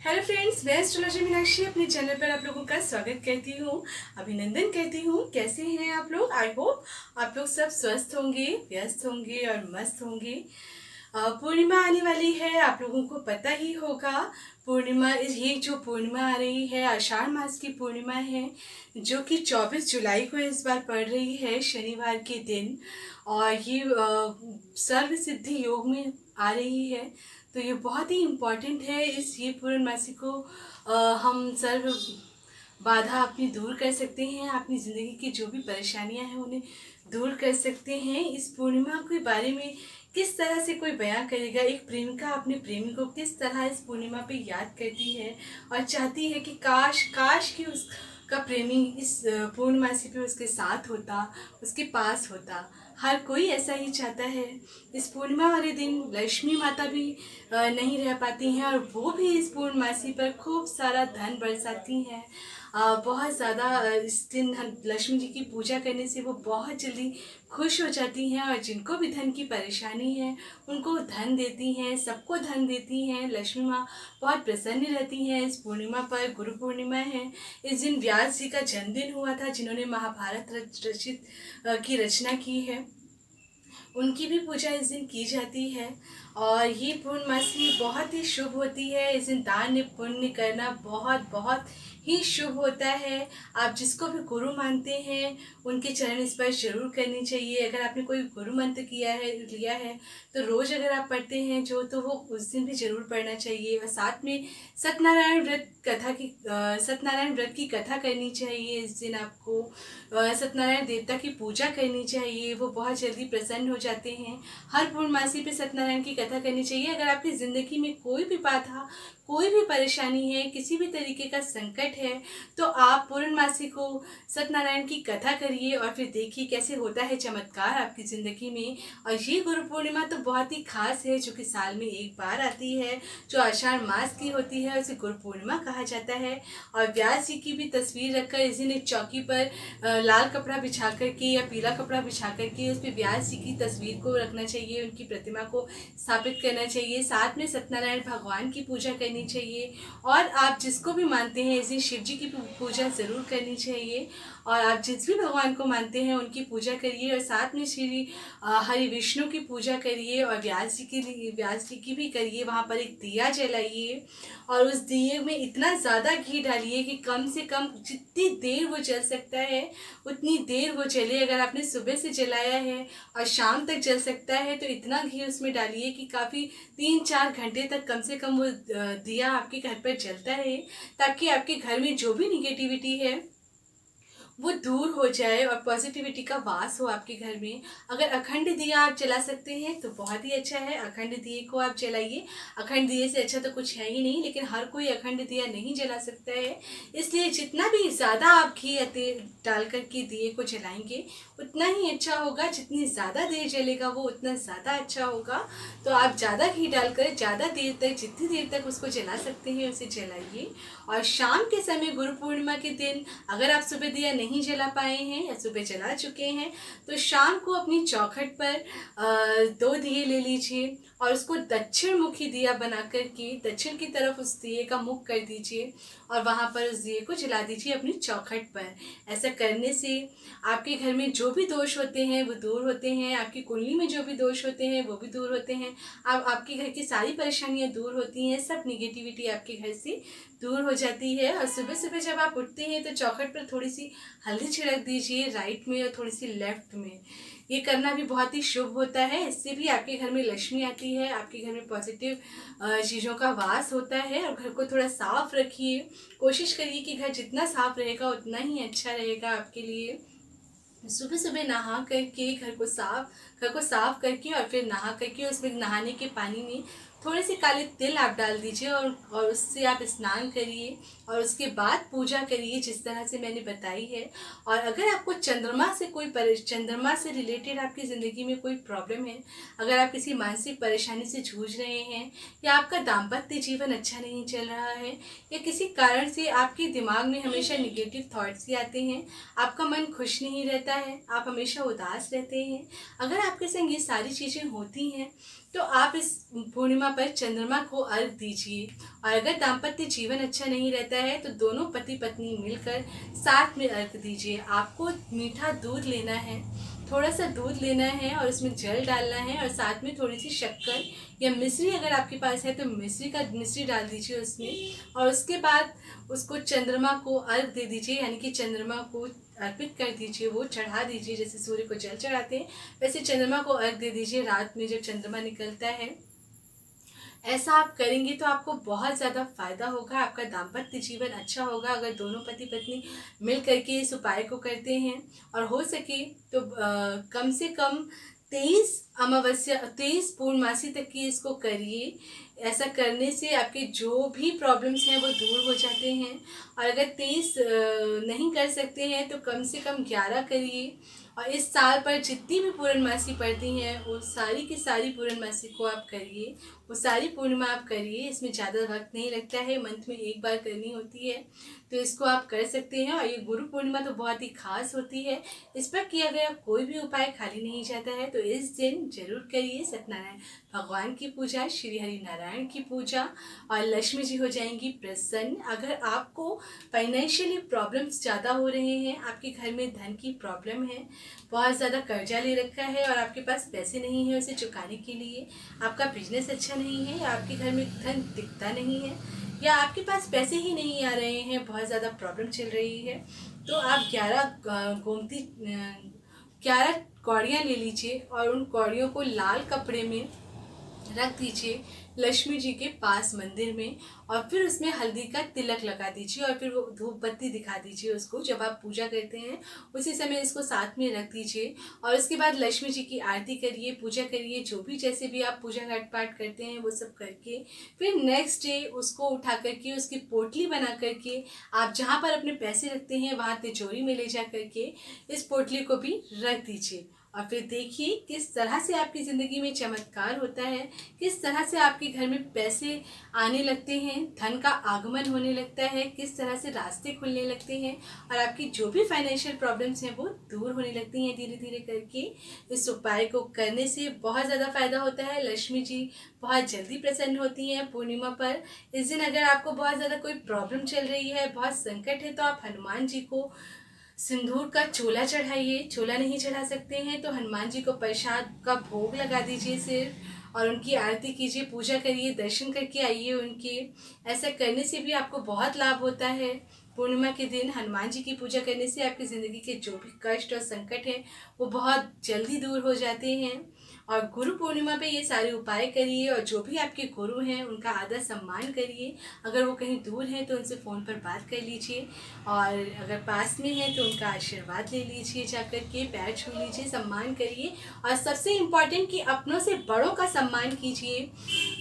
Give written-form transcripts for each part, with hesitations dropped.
Hello friends, मैं astrology Meenakshi अपने channel पर आप लोगों का स्वागत करती हूँ, अभिनंदन करती हूँ। कैसे हैं आप लोग? आई होप आप लोग सब स्वस्थ होंगे, व्यस्त होंगे और मस्त होंगे। पूर्णिमा आने वाली है, आप लोगों को पता ही होगा। पूर्णिमा, ये जो पूर्णिमा आ रही है आषाढ़ मास की पूर्णिमा है, जो कि 24 जुलाई को इस बार पड़ रही है, शनिवार के दिन। और ये सर्व सिद्धि योग में आ रही है, तो ये बहुत ही इम्पॉर्टेंट है। इस ये पूर्णमासी को हम सर्व बाधा अपनी दूर कर सकते हैं, अपनी ज़िंदगी की जो भी परेशानियां हैं उन्हें दूर कर सकते हैं। इस पूर्णिमा के बारे में किस तरह से कोई बयां करेगा? एक प्रेमिका अपने प्रेमी को किस तरह इस पूर्णिमा पे याद करती है और चाहती है कि काश काश कि उसका प्रेमी इस पूर्णमासी पे उसके साथ होता, उसके पास होता। हर कोई ऐसा ही चाहता है। इस पूर्णिमा वाले दिन लक्ष्मी माता भी नहीं रह पाती हैं, और वो भी इस पूर्णमासी पर खूब सारा धन बरसाती हैं। बहुत ज़्यादा इस दिन लक्ष्मी जी की पूजा करने से वो बहुत जल्दी खुश हो जाती हैं, और जिनको भी धन की परेशानी है उनको धन देती हैं, सबको धन देती हैं। लक्ष्मी माँ बहुत प्रसन्न रहती हैं। इस पूर्णिमा पर, गुरु पूर्णिमा है, इस दिन व्यास जी का जन्मदिन हुआ था, जिन्होंने महाभारत रचित की रचना की है। उनकी भी पूजा इस दिन की जाती है। और ये पूर्णमासी बहुत ही शुभ होती है। इस दिन दान पुण्य करना बहुत बहुत ही शुभ होता है। आप जिसको भी गुरु मानते हैं उनके चरण स्पर्श जरूर करनी चाहिए। अगर आपने कोई गुरु मंत्र लिया है तो रोज अगर आप पढ़ते हैं जो, तो वो उस दिन भी जरूर पढ़ना चाहिए। और साथ में सत्यनारायण व्रत की कथा करनी चाहिए। इस दिन आपको सत्यनारायण देवता की पूजा करनी चाहिए, वो बहुत जल्दी प्रसन्न हो जाते हैं। हर पूर्णमासी पे सत्यनारायण की कथा करनी चाहिए। अगर आपकी ज़िंदगी में कोई भी बाधा, कोई भी परेशानी है, किसी भी तरीके का संकट है, तो आप पूर्णमासी को सत्यनारायण की कथा करिए और फिर देखिए कैसे होता है चमत्कार आपकी ज़िंदगी में। और ये गुरु पूर्णिमा तो बहुत ही खास है, जो कि साल में एक बार आती है, जो आषाढ़ मास की होती है, उसे गुरु पूर्णिमा कहा जाता है। और व्यास जी की भी तस्वीर रखकर इस दिन एक चौकी पर लाल कपड़ा बिछा करके या पीला कपड़ा बिछा करके उस पर व्यास जी की तस्वीर को रखना चाहिए, उनकी प्रतिमा को स्थापित करना चाहिए। साथ में सत्यनारायण भगवान की पूजा करनी चाहिए। और आप जिसको भी मानते हैं इस दिन शिव जी की पूजा ज़रूर करनी चाहिए। और आप जिस भी भगवान को मानते हैं उनकी पूजा करिए। और साथ में श्री हरि विष्णु की पूजा करिए, और व्यास जी की भी करिए। वहाँ पर एक दिया जलाइए, और उस दिए में इतना ज़्यादा घी डालिए कि कम से कम जितनी देर वो जल सकता है उतनी देर वो जले। अगर आपने सुबह से जलाया है और शाम तक जल सकता है तो इतना घी उसमें डालिए कि काफ़ी 3-4 घंटे तक कम से कम वो दिया आपके घर पर जलता रहे, ताकि आपके घर में जो भी निगेटिविटी है वो दूर हो जाए और पॉजिटिविटी का वास हो आपके घर में। अगर अखंड दिया आप जला सकते हैं तो बहुत ही अच्छा है, अखंड दिए को आप जलाइए। अखंड दिए से अच्छा तो कुछ है ही नहीं, लेकिन हर कोई अखंड दिया नहीं जला सकता है। इसलिए जितना भी ज़्यादा आप घी या तेल डाल कर के दिए को जलाएंगे उतना ही अच्छा होगा। जितनी ज़्यादा देर जलेगा वो उतना ज़्यादा अच्छा होगा। तो आप ज़्यादा घी डालकर ज़्यादा देर तक, जितनी देर तक उसको जला सकते हैं उसे जलाइए। और शाम के समय, गुरु पूर्णिमा के दिन, अगर आप सुबह दिया नहीं जला पाए हैं या सुबह जला चुके हैं, तो शाम को अपनी चौखट पर 2 दिए ले लीजिए और उसको दक्षिण मुखी दिया बना कर के दक्षिण की तरफ उस दिए का मुख कर दीजिए, और वहाँ पर उस दिए को जला दीजिए अपनी चौखट पर। ऐसा करने से आपके घर में जो भी दोष होते हैं वो दूर होते हैं, आपकी कुंडली में जो भी दोष होते हैं वो भी दूर होते हैं। आपके घर की सारी परेशानियाँ दूर होती हैं, सब निगेटिविटी आपके घर से दूर हो जाती है। और सुबह सुबह जब आप उठते हैं तो चौखट पर थोड़ी सी हल्दी छिड़क दीजिए, राइट में और थोड़ी सी लेफ्ट में। ये करना भी बहुत ही शुभ होता है। इससे भी आपके घर में लक्ष्मी आती है, आपके घर में पॉजिटिव चीज़ों का वास होता है। और घर को थोड़ा साफ रखिए, कोशिश करिए कि घर जितना साफ रहेगा उतना ही अच्छा रहेगा आपके लिए। सुबह सुबह नहा करके घर को साफ करके और फिर नहा करके उसमें नहाने के पानी में थोड़े से काले तिल आप डाल दीजिए, और उससे आप स्नान करिए और उसके बाद पूजा करिए जिस तरह से मैंने बताई है। और अगर आपको चंद्रमा से रिलेटेड आपकी ज़िंदगी में कोई प्रॉब्लम है, अगर आप किसी मानसिक परेशानी से जूझ रहे हैं, या आपका दाम्पत्य जीवन अच्छा नहीं चल रहा है, या किसी कारण से आपके दिमाग में हमेशा निगेटिव थॉट्स ही आते हैं, आपका मन खुश नहीं रहता है, आप हमेशा उदास रहते हैं, अगर आपके संग ये सारी चीज़ें होती हैं तो आप इस पूर्णिमा पर चंद्रमा को अर्घ दीजिए। और अगर दाम्पत्य जीवन अच्छा नहीं रहता है तो दोनों पति पत्नी मिलकर साथ में अर्घ दीजिए। आपको मीठा दूध लेना है, थोड़ा सा दूध लेना है और उसमें जल डालना है और साथ में थोड़ी सी शक्कर या मिश्री अगर आपके पास है तो मिश्री डाल दीजिए उसमें। और उसके बाद उसको चंद्रमा को अर्घ दे दीजिए, यानी कि चंद्रमा को अर्पित कर दीजिए, वो चढ़ा दीजिए। जैसे सूर्य को जल चढ़ाते हैं वैसे चंद्रमा को अर्घ दे दीजिए रात में जब चंद्रमा निकलता है। ऐसा आप करेंगे तो आपको बहुत ज़्यादा फायदा होगा, आपका दाम्पत्य जीवन अच्छा होगा अगर दोनों पति पत्नी मिल करके इस उपाय को करते हैं। और हो सके तो कम से कम 23 पूर्णमासी तक की इसको करिए। ऐसा करने से आपके जो भी प्रॉब्लम्स हैं वो दूर हो जाते हैं। और अगर 23 नहीं कर सकते हैं तो कम से कम 11 करिए। और इस साल पर जितनी भी पूर्णमासी पड़ती हैं वो सारी की सारी पूर्णमासी को आप करिए, वो सारी पूर्णिमा आप करिए। इसमें ज़्यादा वक्त नहीं लगता है, मंथ में एक बार करनी होती है, तो इसको आप कर सकते हैं। और ये गुरु पूर्णिमा तो बहुत ही खास होती है, इस पर किया गया कोई भी उपाय खाली नहीं जाता है। तो इस दिन जरूर करिए सत्यनारायण भगवान की पूजा, श्री हरि नारायण की पूजा, और लक्ष्मी जी हो जाएंगी प्रसन्न। अगर आपको फाइनेंशियली प्रॉब्लम्स ज़्यादा हो रहे हैं, आपके घर में धन की प्रॉब्लम है, बहुत ज़्यादा कर्जा ले रखा है और आपके पास पैसे नहीं है उसे चुकाने के लिए, आपका बिजनेस अच्छा नहीं है, या आपके घर में धन दिखता नहीं है, या आपके पास पैसे ही नहीं आ रहे हैं, बहुत ज़्यादा प्रॉब्लम चल रही है, तो आप 11 कौड़ियाँ ले लीजिए और उन कौड़ियों को लाल कपड़े में रख दीजिए लक्ष्मी जी के पास मंदिर में। और फिर उसमें हल्दी का तिलक लगा दीजिए और फिर वो धूप बत्ती दिखा दीजिए उसको। जब आप पूजा करते हैं उसी समय इसको साथ में रख दीजिए और उसके बाद लक्ष्मी जी की आरती करिए, पूजा करिए, जो भी जैसे भी आप पूजा पाठ करते हैं वो सब करके फिर नेक्स्ट डे उसको उठा करके उसकी पोटली बना करके आप जहाँ पर अपने पैसे रखते हैं वहाँ तिजोरी में ले जा करके इस पोटली को भी रख दीजिए। और फिर देखिए किस तरह से आपकी ज़िंदगी में चमत्कार होता है, किस तरह से आपके घर में पैसे आने लगते हैं, धन का आगमन होने लगता है, किस तरह से रास्ते खुलने लगते हैं और आपकी जो भी फाइनेंशियल प्रॉब्लम्स हैं वो दूर होने लगती हैं धीरे धीरे करके। इस उपाय को करने से बहुत ज़्यादा फायदा होता है। लक्ष्मी जी बहुत जल्दी प्रसन्न होती हैं पूर्णिमा पर। इस दिन अगर आपको बहुत ज़्यादा कोई प्रॉब्लम चल रही है, बहुत संकट है, तो आप हनुमान जी को सिंदूर का चोला चढ़ाइए। चोला नहीं चढ़ा सकते हैं तो हनुमान जी को प्रसाद का भोग लगा दीजिए सिर्फ, और उनकी आरती कीजिए, पूजा करिए, दर्शन करके आइए उनके। ऐसा करने से भी आपको बहुत लाभ होता है। पूर्णिमा के दिन हनुमान जी की पूजा करने से आपकी ज़िंदगी के जो भी कष्ट और संकट हैं वो बहुत जल्दी दूर हो जाते हैं। और गुरु पूर्णिमा पे ये सारे उपाय करिए और जो भी आपके गुरु हैं उनका आदर सम्मान करिए। अगर वो कहीं दूर हैं तो उनसे फ़ोन पर बात कर लीजिए, और अगर पास में है तो उनका आशीर्वाद ले लीजिए, जाकर के पैर छू लीजिए, सम्मान करिए। और सबसे इम्पॉर्टेंट कि अपनों से बड़ों का सम्मान कीजिए।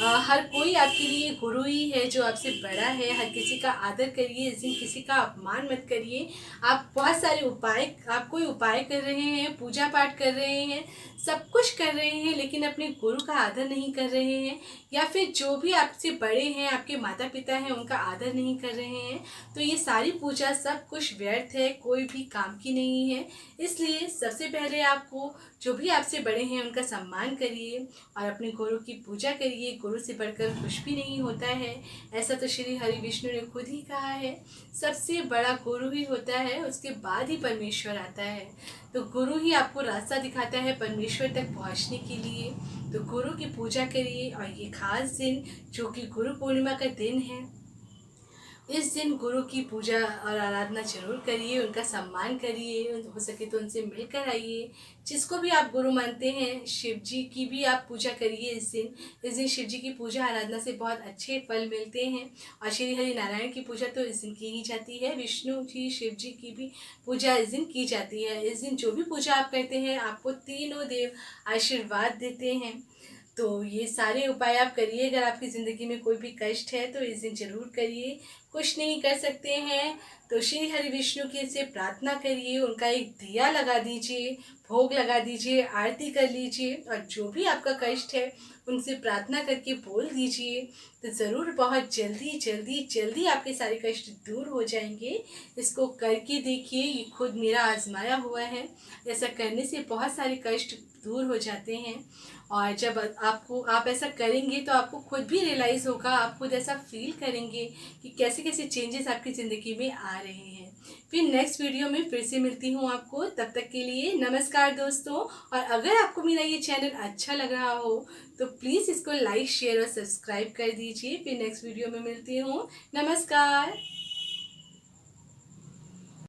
हर कोई आपके लिए गुरु ही है जो आपसे बड़ा है। हर किसी का आदर करिए, इस दिन किसी का अपमान मत करिए। आप बहुत सारे उपाय, आप कोई उपाय कर रहे हैं, पूजा पाठ कर रहे हैं, सब कुछ कर रहे हैं, लेकिन अपने गुरु का आदर नहीं कर रहे हैं, या फिर जो भी आपसे बड़े हैं, आपके माता पिता हैं, उनका आदर नहीं कर रहे हैं, तो ये सारी पूजा सब कुछ व्यर्थ है, कोई भी काम की नहीं है। इसलिए सबसे पहले आपको जो भी आपसे बड़े हैं उनका सम्मान करिए और अपने गुरु की पूजा करिए। गुरु से बढ़कर कुछ भी नहीं होता है, ऐसा तो श्री हरि विष्णु ने खुद ही कहा है। सबसे बड़ा गुरु ही होता है, उसके बाद ही परमेश्वर आता है। तो गुरु ही आपको रास्ता दिखाता है परमेश्वर तक पहुंचने के लिए। तो गुरु की पूजा करिए। और ये खास दिन जो कि गुरु पूर्णिमा का दिन है, इस दिन गुरु की पूजा और आराधना जरूर करिए, उनका सम्मान करिए, हो सके तो उनसे मिलकर आइए। जिसको भी आप गुरु मानते हैं, शिव जी की भी आप पूजा करिए इस दिन। इस दिन शिव जी की पूजा आराधना से बहुत अच्छे फल मिलते हैं। और श्री हरि नारायण की पूजा तो इस दिन की ही जाती है, विष्णु जी शिव जी की भी पूजा इस दिन की जाती है। इस दिन जो भी पूजा आप करते हैं आपको तीनों देव आशीर्वाद देते हैं। तो ये सारे उपाय आप करिए। अगर आपकी ज़िंदगी में कोई भी कष्ट है तो इस दिन जरूर करिए। कुछ नहीं कर सकते हैं तो श्री हरि विष्णु की से प्रार्थना करिए, उनका एक दिया लगा दीजिए, भोग लगा दीजिए, आरती कर लीजिए, और जो भी आपका कष्ट है उनसे प्रार्थना करके बोल दीजिए। तो ज़रूर बहुत जल्दी जल्दी जल्दी आपके सारे कष्ट दूर हो जाएंगे। इसको करके देखिए, ये खुद मेरा आजमाया हुआ है। ऐसा करने से बहुत सारे कष्ट दूर हो जाते हैं। और जब आप ऐसा करेंगे तो आपको खुद भी रियलाइज़ होगा, आप खुद ऐसा फील करेंगे कि कैसे कैसे चेंजेस आपकी ज़िंदगी में आ रहे हैं। फिर नेक्स्ट वीडियो में फिर से मिलती हूँ आपको, तब तक के लिए नमस्कार दोस्तों। और अगर आपको मेरा ये चैनल अच्छा लग रहा हो तो प्लीज़ इसको लाइक शेयर और सब्सक्राइब कर दीजिए। फिर नेक्स्ट वीडियो में मिलती हूँ। नमस्कार।